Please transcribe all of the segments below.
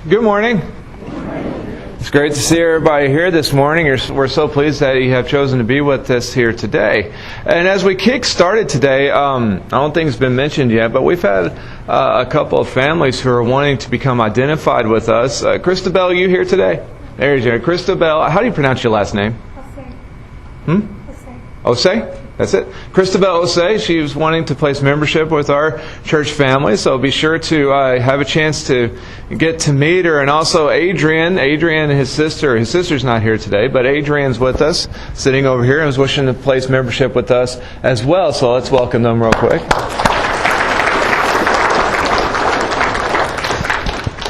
Good morning. It's great to see everybody here this morning. We're so pleased that you have chosen to be with us here today. And as we kick started today, I don't think it's been mentioned yet, but we've had a couple of families who are wanting to become identified with us. Christabel, you here today? There you are. Christabel, how do you pronounce your last name? Osei? That's it. Christabel Osei, she was wanting to place membership with our church family, so be sure to have a chance to get to meet her. And also Adrian and his sister's not here today, but Adrian's with us, sitting over here, and was wishing to place membership with us as well. So let's welcome them real quick.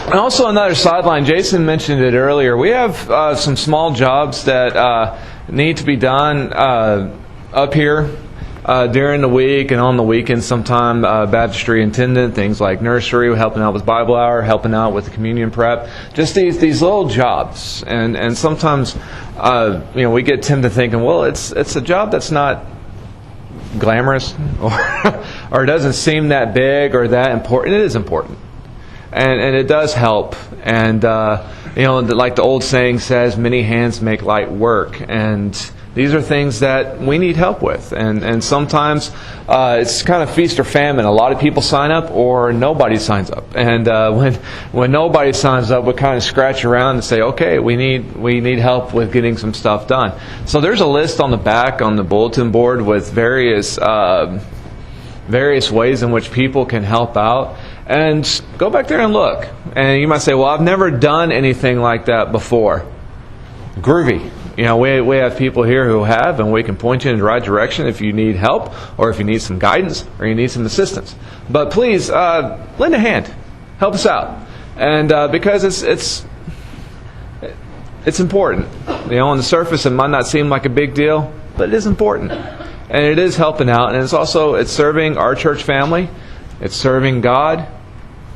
And also another sideline, Jason mentioned it earlier, we have some small jobs that need to be done up here during the week and on the weekends sometime, baptistry attendant, things like nursery, helping out with Bible hour, helping out with the communion prep, just these little jobs. And sometimes we get tempted thinking, well, it's a job that's not glamorous or it doesn't seem that big or that important. It is important. And it does help. And like the old saying says, many hands make light work. And these are things that we need help with. And sometimes it's kind of feast or famine. A lot of people sign up or nobody signs up. And when nobody signs up, we kind of scratch around and say, okay, we need help with getting some stuff done. So there's a list on the back on the bulletin board with various ways in which people can help out. And go back there and look. And you might say, well, I've never done anything like that before. Groovy. We have people here who have, and we can point you in the right direction if you need help, or if you need some guidance, or you need some assistance. But please, lend a hand. Help us out. And because it's important. On the surface, it might not seem like a big deal, but it is important. And it is helping out. And it's serving our church family. It's serving God.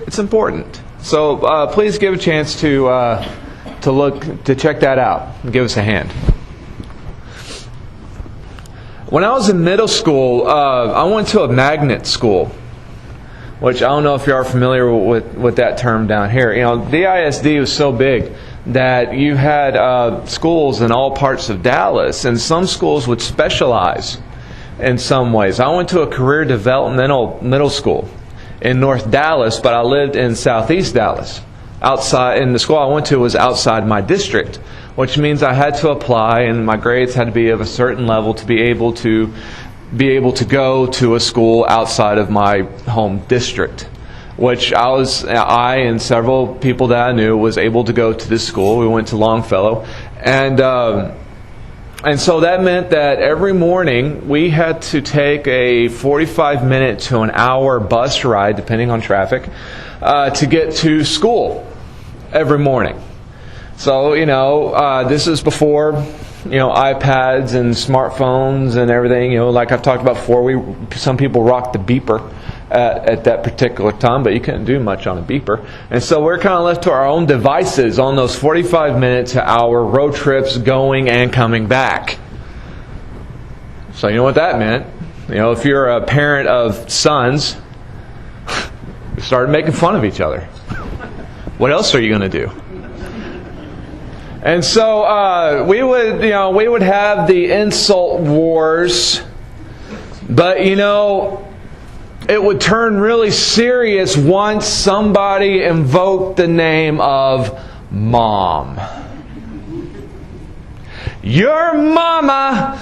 It's important. So please give a chance to check that out and give us a hand. When I was in middle school, I went to a magnet school, which I don't know if you are familiar with that term down here. DISD was so big that you had schools in all parts of Dallas, and some schools would specialize in some ways. I went to a career developmental middle school in North Dallas, but I lived in Southeast Dallas. Outside, and the school I went to was outside my district, which means I had to apply, and my grades had to be of a certain level to be able to go to a school outside of my home district. Which I and several people that I knew was able to go to this school. We went to Longfellow, and so that meant that every morning we had to take a 45-minute to an hour bus ride, depending on traffic, to get to school every morning. So, this is before, iPads and smartphones and everything. Like I've talked about before, some people rocked the beeper at that particular time, but you couldn't do much on a beeper. And so we're kind of left to our own devices on those 45-minute to hour road trips going and coming back. So you know what that meant? If you're a parent of sons, we started making fun of each other. What else are you going to do? And so we would have the insult wars, but it would turn really serious once somebody invoked the name of Mom. Your mama.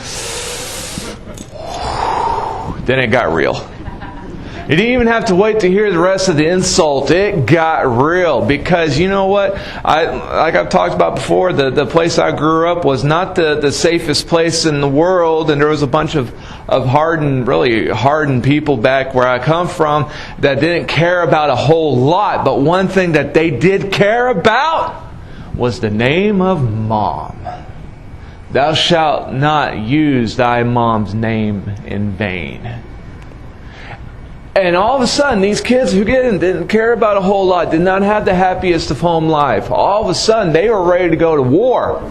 Then it got real. You didn't even have to wait to hear the rest of the insult. It got real. Because you know what? Like I've talked about before, the place I grew up was not the safest place in the world. And there was a bunch of really hardened people back where I come from that didn't care about a whole lot. But one thing that they did care about was the name of Mom. Thou shalt not use thy mom's name in vain. And all of a sudden, these kids who didn't care about a whole lot, did not have the happiest of home life, all of a sudden they were ready to go to war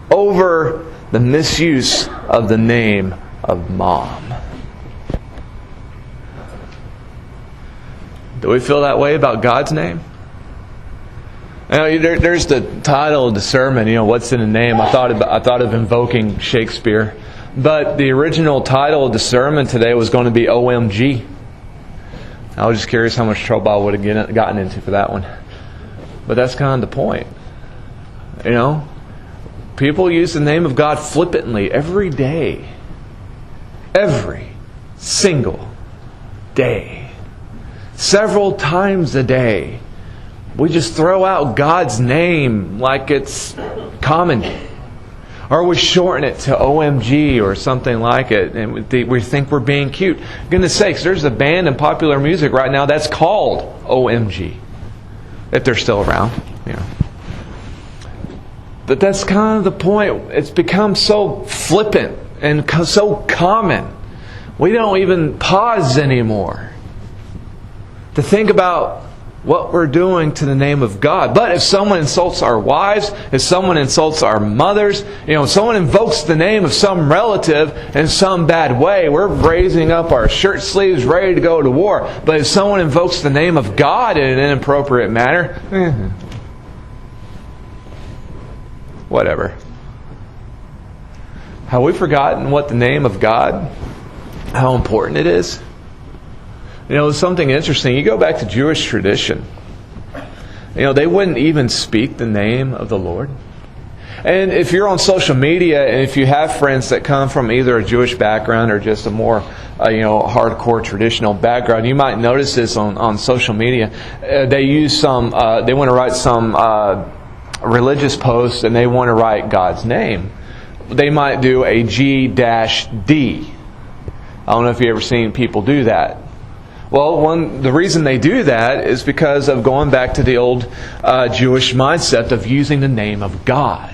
over the misuse of the name of Mom. Do we feel that way about God's name? There's the title of the sermon, what's in a name. I thought of invoking Shakespeare. But the original title of the sermon today was going to be OMG. I was just curious how much trouble I would have gotten into for that one. But that's kind of the point. People use the name of God flippantly every day. Every single day. Several times a day. We just throw out God's name like it's common. Or we shorten it to OMG or something like it, and we think we're being cute. Goodness sakes, there's a band in popular music right now that's called OMG. If they're still around, But that's kind of the point. It's become so flippant and so common. We don't even pause anymore to think about what we're doing to the name of God. But if someone insults our wives, if someone insults our mothers, if someone invokes the name of some relative in some bad way, we're raising up our shirt sleeves ready to go to war. But if someone invokes the name of God in an inappropriate manner, whatever. Have we forgotten what the name of God, how important it is? It's something interesting. You go back to Jewish tradition. They wouldn't even speak the name of the Lord. And if you're on social media and if you have friends that come from either a Jewish background or just a more hardcore traditional background, you might notice this on social media. They use they want to write some religious post and they want to write God's name. They might do a G-D. I don't know if you've ever seen people do that. Well, the reason they do that is because of going back to the old Jewish mindset of using the name of God.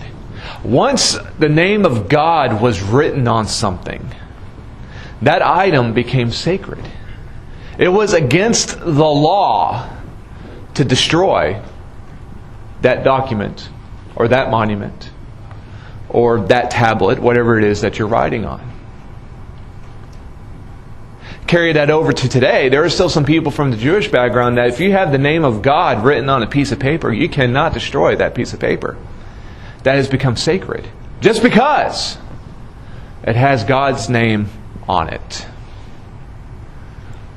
Once the name of God was written on something, that item became sacred. It was against the law to destroy that document or that monument or that tablet, whatever it is that you're writing on. Carry that over to today, there are still some people from the Jewish background that if you have the name of God written on a piece of paper, you cannot destroy that piece of paper. That has become sacred. Just because it has God's name on it.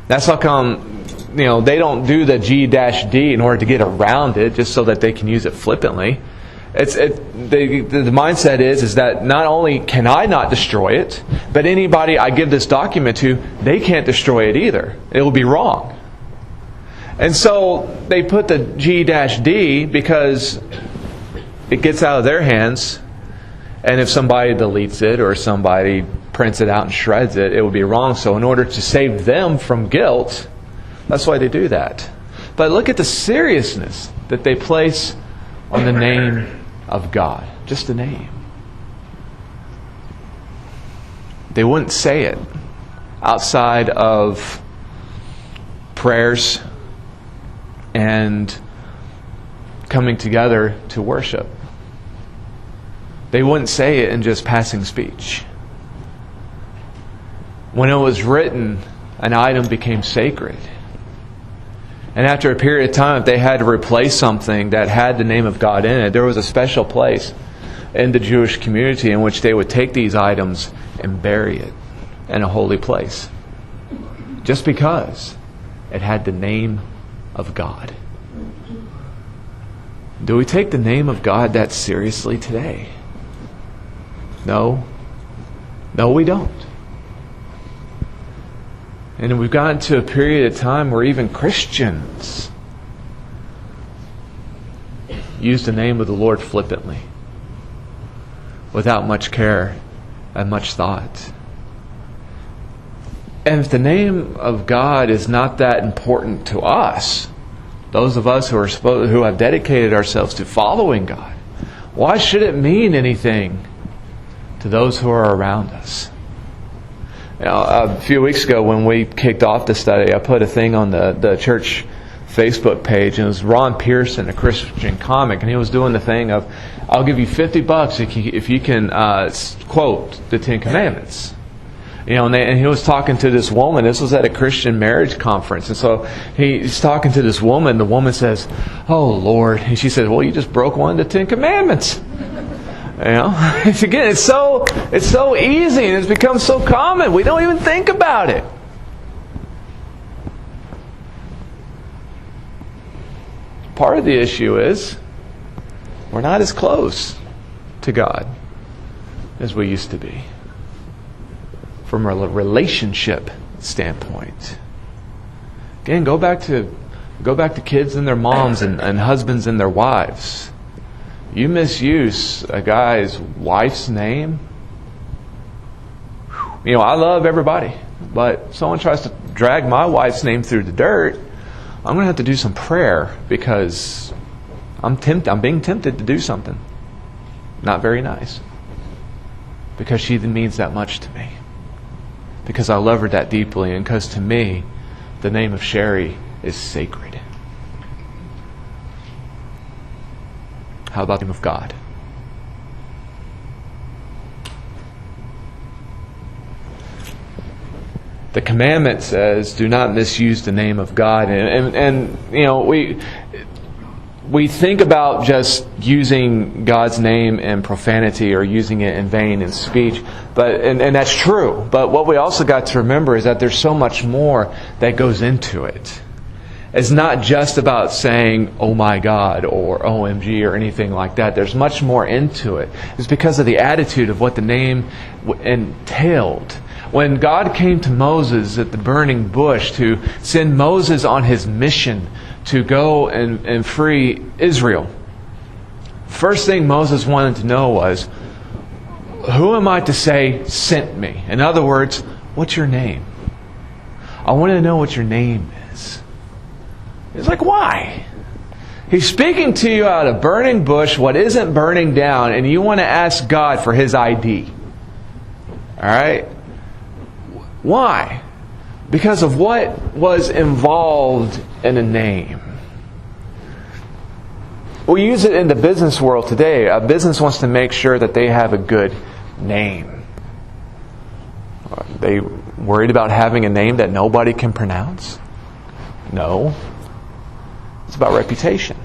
That's how come, they don't do the G-D in order to get around it, just so that they can use it flippantly. The mindset is that not only can I not destroy it, but anybody I give this document to, they can't destroy it either. It will be wrong. And so they put the G-D because it gets out of their hands, and if somebody deletes it or somebody prints it out and shreds it, it will be wrong. So in order to save them from guilt, that's why they do that. But look at the seriousness that they place on the name of God. Just the name. They wouldn't say it outside of prayers and coming together to worship. They wouldn't say it in just passing speech. When it was written, an item became sacred. And after a period of time, if they had to replace something that had the name of God in it, there was a special place in the Jewish community in which they would take these items and bury it in a holy place. Just because it had the name of God. Do we take the name of God that seriously today? No. No, we don't. And we've gotten to a period of time where even Christians use the name of the Lord flippantly, without much care and much thought. And if the name of God is not that important to us, those of us who have dedicated ourselves to following God, why should it mean anything to those who are around us? A few weeks ago when we kicked off the study, I put a thing on the church Facebook page, and it was Ron Pearson, a Christian comic, and he was doing the thing of, I'll give you $50 if you can quote the Ten Commandments. And he was talking to this woman. This was at a Christian marriage conference. And so he's talking to this woman. The woman says, "Oh, Lord." And she said, "Well, you just broke one of the 10 Commandments." Again, it's so easy, and it's become so common. We don't even think about it. Part of the issue is we're not as close to God as we used to be from a relationship standpoint. Again, go back to kids and their moms and husbands and their wives. You misuse a guy's wife's name. I love everybody, but someone tries to drag my wife's name through the dirt, I'm going to have to do some prayer because I'm being tempted to do something not very nice. Because she means that much to me. Because I love her that deeply, and because to me, the name of Sherry is sacred. How about the name of God? The commandment says, "Do not misuse the name of God." And we think about just using God's name in profanity or using it in vain in speech, and that's true. But what we also got to remember is that there's so much more that goes into it. It's not just about saying, "Oh my God," or "OMG," or anything like that. There's much more into it. It's because of the attitude of what the name entailed. When God came to Moses at the burning bush to send Moses on his mission to go and free Israel, first thing Moses wanted to know was, who am I to say sent me? In other words, what's your name? I want to know what your name is. It's like, why? He's speaking to you out of a burning bush, what isn't burning down, and you want to ask God for His ID. All right? Why? Because of what was involved in a name. We use it in the business world today. A business wants to make sure that they have a good name. Are they worried about having a name that nobody can pronounce? No. It's about reputation.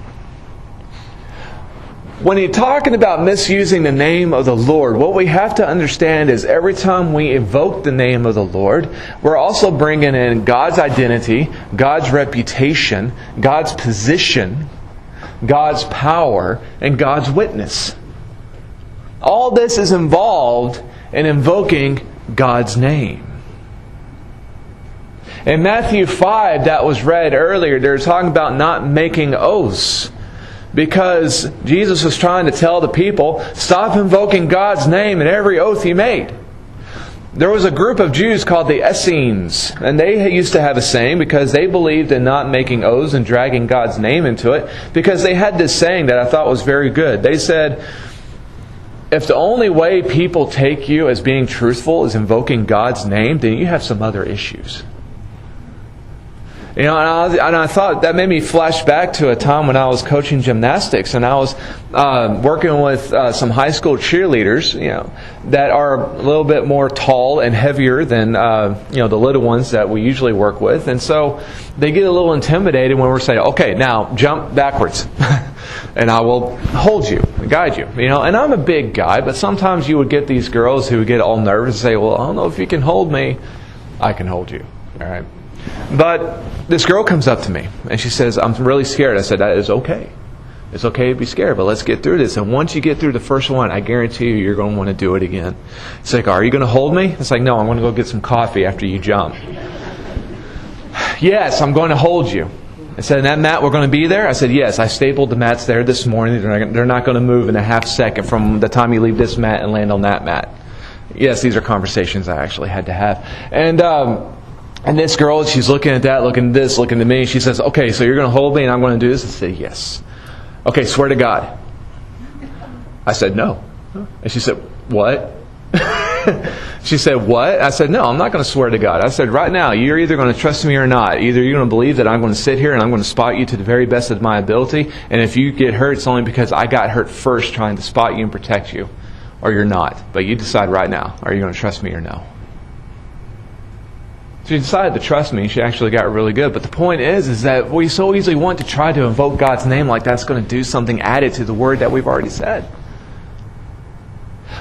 When you're talking about misusing the name of the Lord, what we have to understand is every time we invoke the name of the Lord, we're also bringing in God's identity, God's reputation, God's position, God's power, and God's witness. All this is involved in invoking God's name. In Matthew 5, that was read earlier, they're talking about not making oaths. Because Jesus was trying to tell the people, stop invoking God's name in every oath you made. There was a group of Jews called the Essenes, and they used to have a saying because they believed in not making oaths and dragging God's name into it, because they had this saying that I thought was very good. They said, if the only way people take you as being truthful is invoking God's name, then you have some other issues. And I thought that made me flash back to a time when I was coaching gymnastics, and I was working with some high school cheerleaders, that are a little bit more tall and heavier than the little ones that we usually work with, and so they get a little intimidated when we're saying, "Okay, now jump backwards," and I will hold you, guide you. And I'm a big guy, but sometimes you would get these girls who would get all nervous and say, "Well, I don't know if you can hold me." I can hold you, all right. But this girl comes up to me and she says, "I'm really scared." I said, "That is okay. It's okay to be scared, but let's get through this. And once you get through the first one, I guarantee you're going to want to do it again." It's like, "Are you going to hold me?" It's like, "No, I'm going to go get some coffee after you jump." "Yes, I'm going to hold you." I said, "And that mat, we're going to be there?" I said, "Yes, I stapled the mats there this morning. They're not going to move in a half second from the time you leave this mat and land on that mat." Yes, these are conversations I actually had to have. And this girl, she's looking at that, looking at this, looking at me. She says, "Okay, so you're going to hold me and I'm going to do this?" I said, "Yes." "Okay, swear to God." I said, "No." And she said, "What?" She said, "What?" I said, "No, I'm not going to swear to God." I said, "Right now, you're either going to trust me or not. Either you're going to believe that I'm going to sit here and I'm going to spot you to the very best of my ability. And if you get hurt, it's only because I got hurt first trying to spot you and protect you. Or you're not. But you decide right now. Are you going to trust me or no?" She decided to trust me. She actually got really good. But the point is that we so easily want to try to invoke God's name like that's going to do something added to the word that we've already said.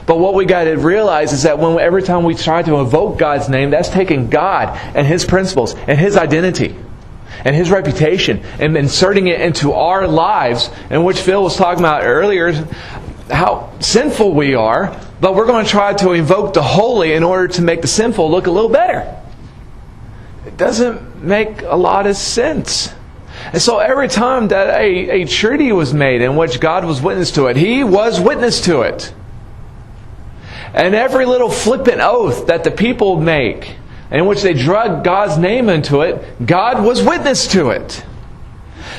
But what we got to realize is that every time we try to invoke God's name, that's taking God and His principles and His identity and His reputation and inserting it into our lives, in which Phil was talking about earlier, how sinful we are, but we're going to try to invoke the holy in order to make the sinful look a little better. It doesn't make a lot of sense. And so every time that a treaty was made in which God was witness to it, He was witness to it. And every little flippant oath that the people make, in which they drug God's name into it, God was witness to it.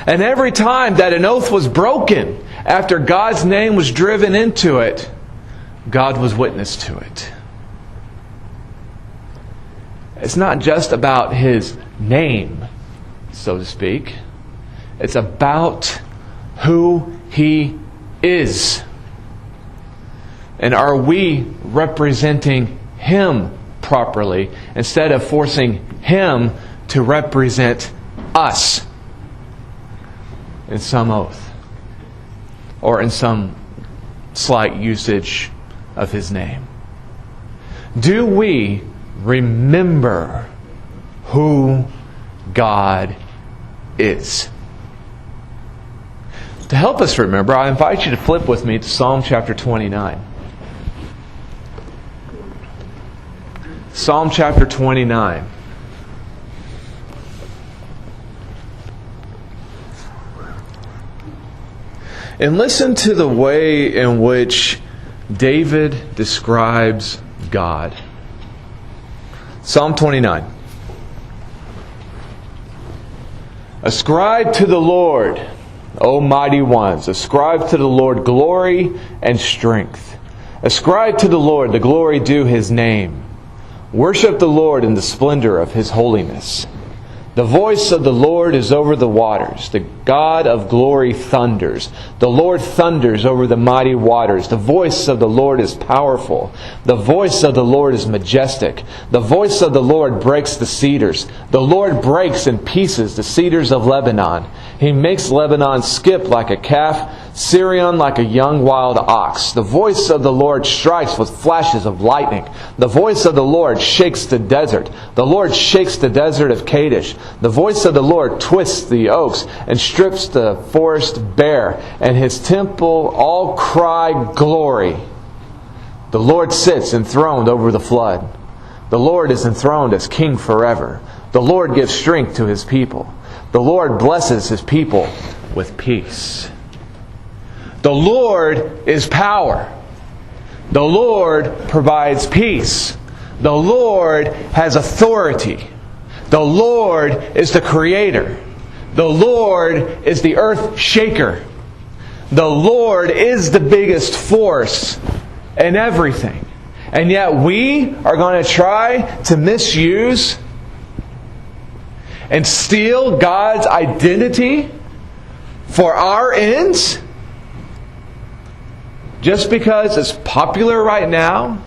And every time that an oath was broken after God's name was driven into it, God was witness to it. It's not just about His name, so to speak. It's about who He is. And are we representing Him properly instead of forcing Him to represent us in some oath or in some slight usage of His name? Do we remember who God is? To help us remember, I invite you to flip with me to Psalm chapter 29. Psalm chapter 29. And listen to the way in which David describes God. Psalm 29. Ascribe to the Lord, O mighty ones. Ascribe to the Lord glory and strength. Ascribe to the Lord the glory due His name. Worship the Lord in the splendor of His holiness. The voice of the Lord is over the waters. The God of glory thunders. The Lord thunders over the mighty waters. The voice of the Lord is powerful. The voice of the Lord is majestic. The voice of the Lord breaks the cedars. The Lord breaks in pieces the cedars of Lebanon. He makes Lebanon skip like a calf, Syrian like a young wild ox. The voice of the Lord strikes with flashes of lightning. The voice of the Lord shakes the desert. The Lord shakes the desert of Kadesh. The voice of the Lord twists the oaks and strips the forest bare. And His temple all cry glory. The Lord sits enthroned over the flood. The Lord is enthroned as King forever. The Lord gives strength to His people. The Lord blesses His people with peace. The Lord is power. The Lord provides peace. The Lord has authority. The Lord is the Creator. The Lord is the earth shaker. The Lord is the biggest force in everything. And yet we are going to try to misuse and steal God's identity for our ends just because it's popular right now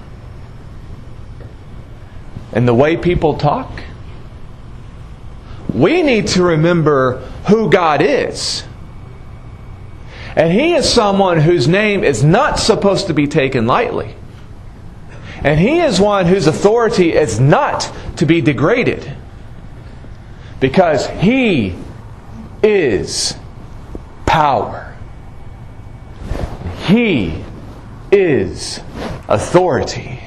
and the way people talk. We need to remember who God is. And He is someone whose name is not supposed to be taken lightly. And He is one whose authority is not to be degraded. Because He is power. He is authority.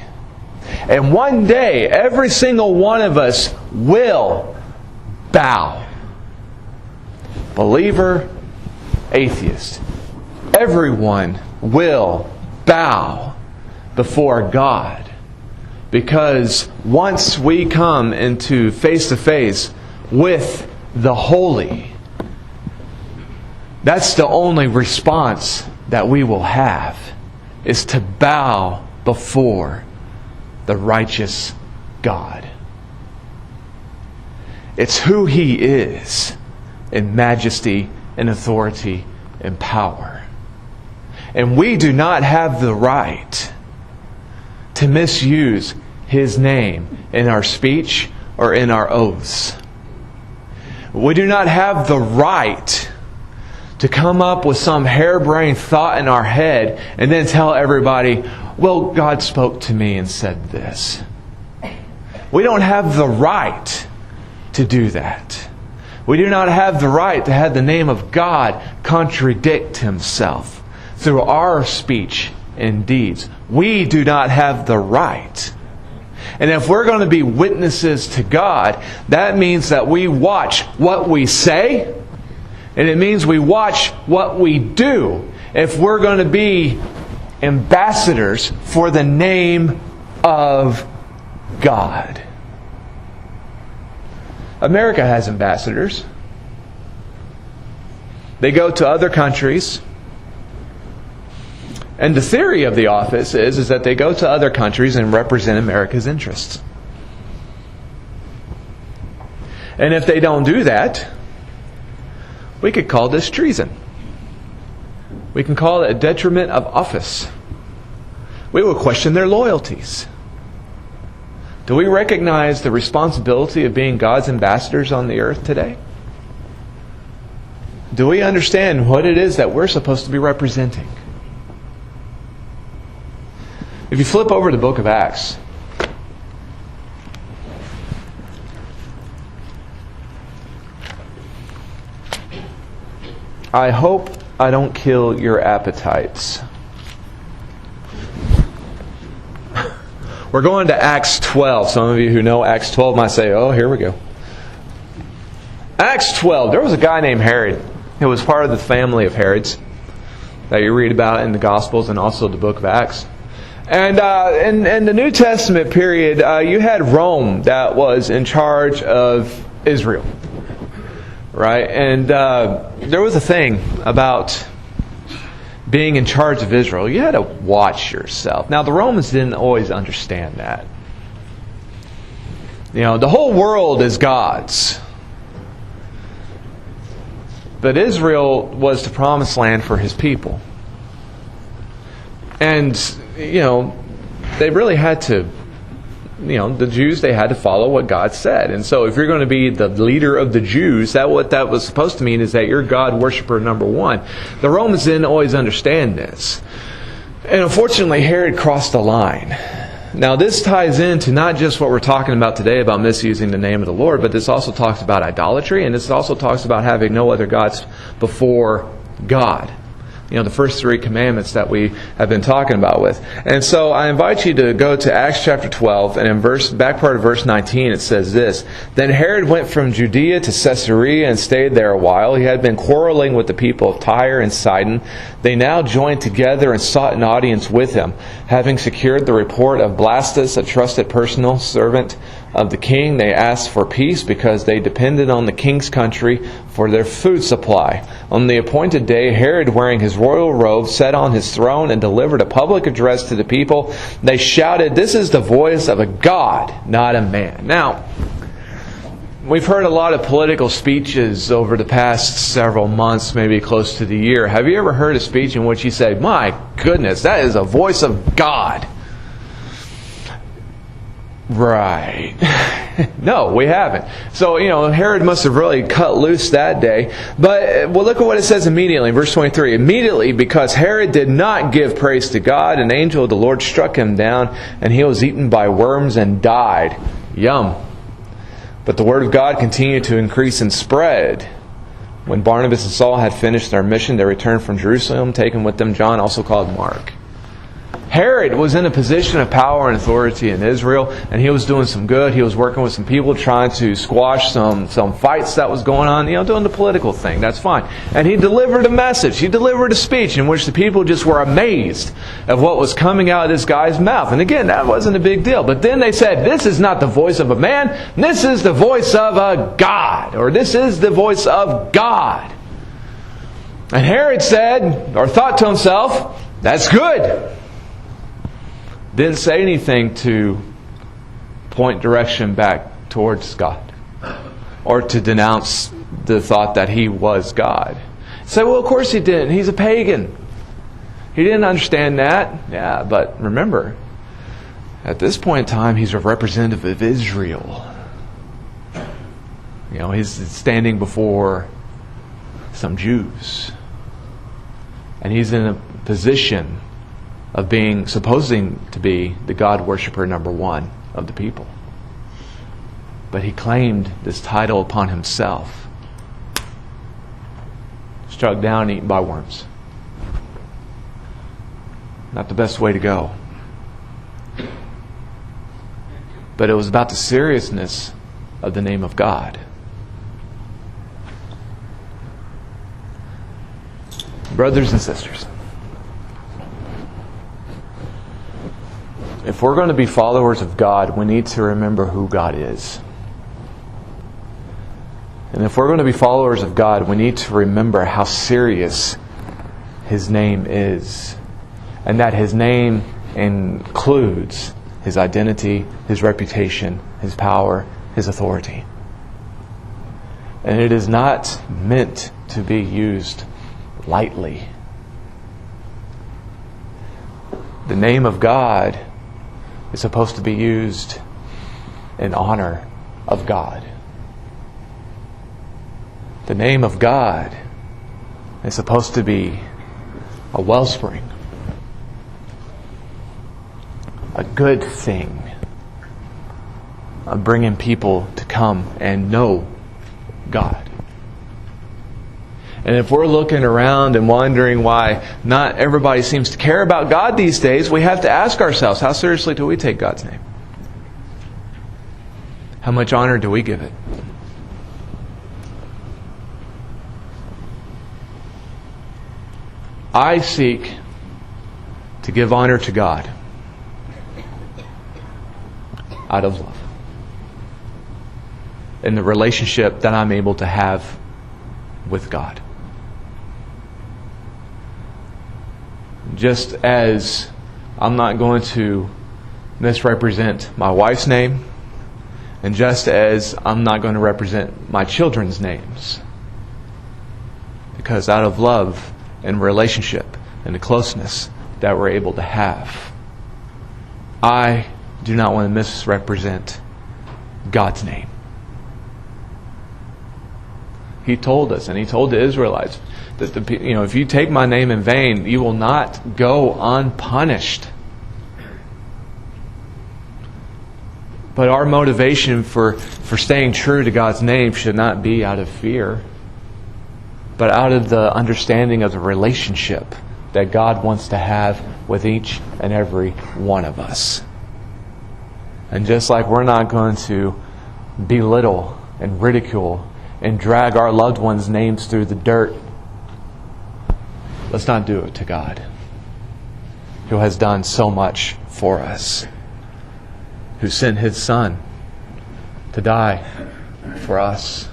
And one day, every single one of us will bow. Believer, atheist. Everyone will bow before God. Because once we come into face-to-face with the holy, that's the only response that we will have, is to bow before the righteous God. It's who He is in majesty and authority and power. And we do not have the right to misuse His name in our speech or in our oaths. We do not have the right to come up with some harebrained thought in our head and then tell everybody, well, God spoke to me and said this. We don't have the right to do that. We do not have the right to have the name of God contradict Himself through our speech and deeds. We do not have the right. And if we're going to be witnesses to God, that means that we watch what we say, and it means we watch what we do if we're going to be ambassadors for the name of God. America has ambassadors. They go to other countries. And the theory of the office is that they go to other countries and represent America's interests. And if they don't do that, we could call this treason. We can call it a detriment of office. We will question their loyalties. Do we recognize the responsibility of being God's ambassadors on the earth today? Do we understand what it is that we're supposed to be representing? If you flip over to the book of Acts, I hope I don't kill your appetites. We're going to Acts 12. Some of you who know Acts 12 might say, oh, here we go. Acts 12. There was a guy named Herod who was part of the family of Herods that you read about in the Gospels and also the book of Acts. And in the New Testament period, you had Rome that was in charge of Israel. Right? And there was a thing about being in charge of Israel. You had to watch yourself. Now, the Romans didn't always understand that. You know, the whole world is God's. But Israel was the promised land for His people. And, you know, they really had to, you know, the Jews, they had to follow what God said. And so if you're going to be the leader of the Jews, what that was supposed to mean is that you're God worshiper number one. The Romans didn't always understand this. And unfortunately, Herod crossed the line. Now, this ties into not just what we're talking about today about misusing the name of the Lord, but this also talks about idolatry, and this also talks about having no other gods before God. You know, the first three commandments that we have been talking about with. And so I invite you to go to Acts chapter 12, and in back part of verse 19 it says this: Then Herod went from Judea to Caesarea and stayed there a while. He had been quarreling with the people of Tyre and Sidon. They now joined together and sought an audience with him. Having secured the report of Blastus, a trusted personal servant of the king, they asked for peace because they depended on the king's country for their food supply. On the appointed day, Herod, wearing his royal robe, sat on his throne and delivered a public address to the people. They shouted, "This is the voice of a God, not a man." Now, we've heard a lot of political speeches over the past several months, maybe close to the year. Have you ever heard a speech in which you say, "My goodness, that is a voice of God"? Right. No, we haven't. So, you know, Herod must have really cut loose that day. But, well, look at what it says immediately in verse 23. Immediately, because Herod did not give praise to God, an angel of the Lord struck him down, and he was eaten by worms and died. Yum. But the word of God continued to increase and spread. When Barnabas and Saul had finished their mission, they returned from Jerusalem, taking with them John, also called Mark. Herod was in a position of power and authority in Israel, and he was doing some good. He was working with some people trying to squash some fights that was going on, you know, doing the political thing. That's fine. And he delivered a message. He delivered a speech in which the people just were amazed at what was coming out of this guy's mouth. And again, that wasn't a big deal. But then they said, "This is not the voice of a man. This is the voice of a God." Or, "This is the voice of God." And Herod said, or thought to himself, "That's good." Didn't say anything to point direction back towards God or to denounce the thought that he was God. Say, "Well, of course he didn't. He's a pagan. He didn't understand that." Yeah, but remember, at this point in time, he's a representative of Israel. He's standing before some Jews. And he's in a position of supposing to be the God worshiper number one of the people. But he claimed this title upon himself. Struck down and eaten by worms. Not the best way to go. But it was about the seriousness of the name of God. Brothers and sisters, if we're going to be followers of God, we need to remember who God is. And if we're going to be followers of God, we need to remember how serious His name is. And that His name includes His identity, His reputation, His power, His authority. And it is not meant to be used lightly. The name of God is supposed to be used in honor of God. The name of God is supposed to be a wellspring, a good thing, of bringing people to come and know God. And if we're looking around and wondering why not everybody seems to care about God these days, we have to ask ourselves, how seriously do we take God's name? How much honor do we give it? I seek to give honor to God out of love, in the relationship that I'm able to have with God. Just as I'm not going to misrepresent my wife's name, and just as I'm not going to represent my children's names, because out of love and relationship and the closeness that we're able to have, I do not want to misrepresent God's name. He told us, and He told the Israelites, that if you take my name in vain, you will not go unpunished. But our motivation for staying true to God's name should not be out of fear, but out of the understanding of the relationship that God wants to have with each and every one of us. And just like we're not going to belittle and ridicule and drag our loved ones' names through the dirt, let's not do it to God, who has done so much for us, who sent His Son to die for us.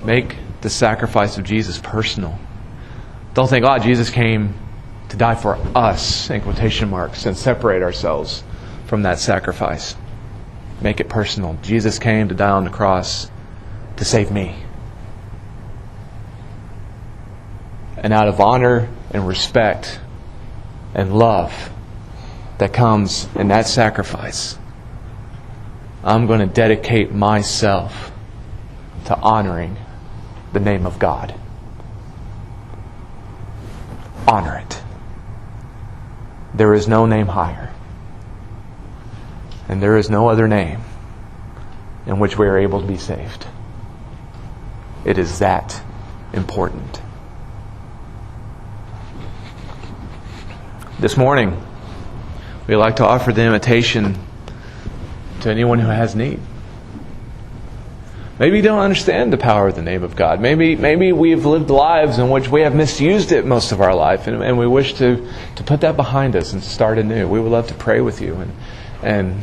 Make the sacrifice of Jesus personal. Don't think, Jesus came to die for us, in quotation marks, and separate ourselves from that sacrifice. Make it personal. Jesus came to die on the cross to save me. And out of honor and respect and love that comes in that sacrifice, I'm going to dedicate myself to honoring the name of God. Honor it. There is no name higher. And there is no other name in which we are able to be saved. It is that important. This morning, we'd like to offer the invitation to anyone who has need. Maybe you don't understand the power of the name of God. Maybe we've lived lives in which we have misused it most of our life, and we wish to put that behind us and to start anew. We would love to pray with you and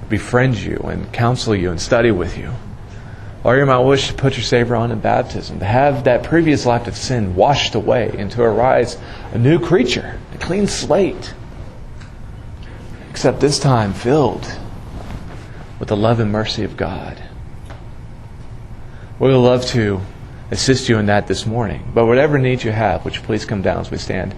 befriend you and counsel you and study with you. Or you might wish to put your Savior on in baptism, to have that previous life of sin washed away and to arise a new creature, a clean slate, except this time filled with the love and mercy of God. We would love to assist you in that this morning. But whatever needs you have, would you please come down as we stand.